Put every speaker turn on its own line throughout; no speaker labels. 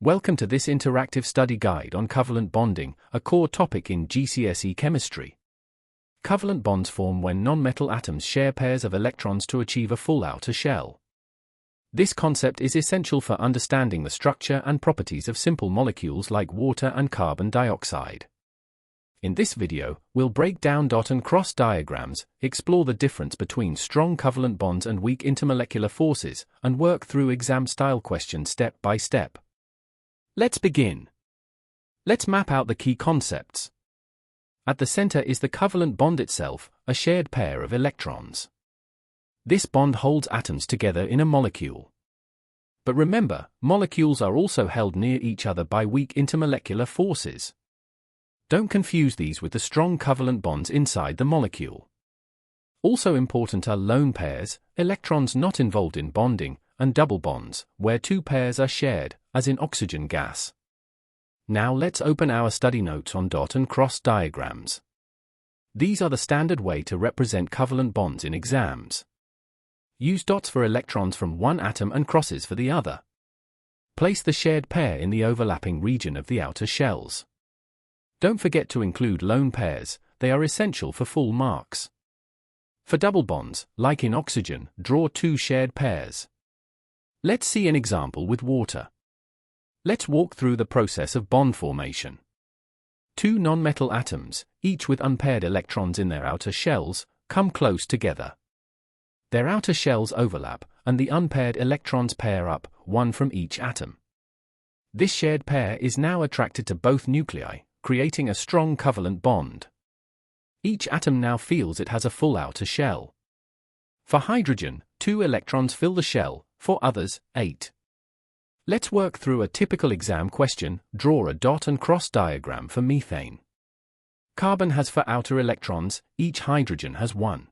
Welcome to this interactive study guide on covalent bonding, a core topic in GCSE chemistry. Covalent bonds form when non-metal atoms share pairs of electrons to achieve a full outer shell. This concept is essential for understanding the structure and properties of simple molecules like water and carbon dioxide. In this video, we'll break down dot and cross diagrams, explore the difference between strong covalent bonds and weak intermolecular forces, and work through exam-style questions step by step. Let's begin. Let's map out the key concepts. At the center is the covalent bond itself, a shared pair of electrons. This bond holds atoms together in a molecule. But remember, molecules are also held near each other by weak intermolecular forces. Don't confuse these with the strong covalent bonds inside the molecule. Also important are lone pairs, electrons not involved in bonding, and double bonds, where two pairs are shared, as in oxygen gas. Now let's open our study notes on dot and cross diagrams. These are the standard way to represent covalent bonds in exams. Use dots for electrons from one atom and crosses for the other. Place the shared pair in the overlapping region of the outer shells. Don't forget to include lone pairs, they are essential for full marks. For double bonds, like in oxygen, draw two shared pairs. Let's see an example with water. Let's walk through the process of bond formation. Two non-metal atoms, each with unpaired electrons in their outer shells, come close together. Their outer shells overlap, and the unpaired electrons pair up, one from each atom. This shared pair is now attracted to both nuclei, creating a strong covalent bond. Each atom now feels it has a full outer shell. For hydrogen, 2 electrons fill the shell, for others, 8. Let's work through a typical exam question. Draw a dot and cross diagram for methane. Carbon has 4 outer electrons, each hydrogen has 1.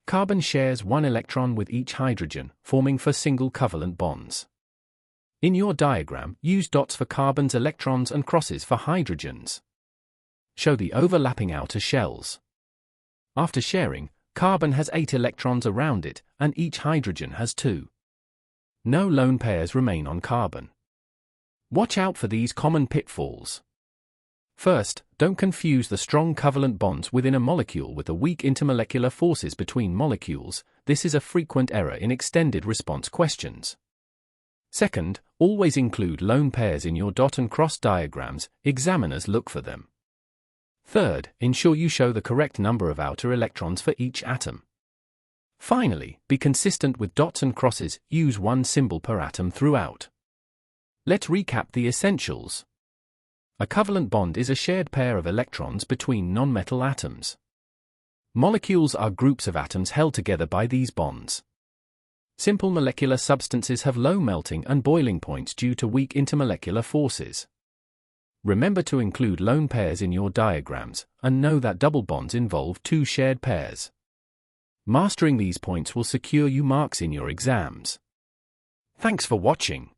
Carbon shares 1 electron with each hydrogen, forming 4 single covalent bonds. In your diagram, use dots for carbon's electrons and crosses for hydrogens. Show the overlapping outer shells. After sharing, carbon has 8 electrons around it, and each hydrogen has 2. No lone pairs remain on carbon. Watch out for these common pitfalls. First, don't confuse the strong covalent bonds within a molecule with the weak intermolecular forces between molecules. This is a frequent error in extended response questions. Second, always include lone pairs in your dot and cross diagrams. Examiners look for them. Third, ensure you show the correct number of outer electrons for each atom. Finally, be consistent with dots and crosses. Use one symbol per atom throughout. Let's recap the essentials. A covalent bond is a shared pair of electrons between non-metal atoms. Molecules are groups of atoms held together by these bonds. Simple molecular substances have low melting and boiling points due to weak intermolecular forces. Remember to include lone pairs in your diagrams, and know that double bonds involve 2 shared pairs. Mastering these points will secure you marks in your exams. Thanks for watching.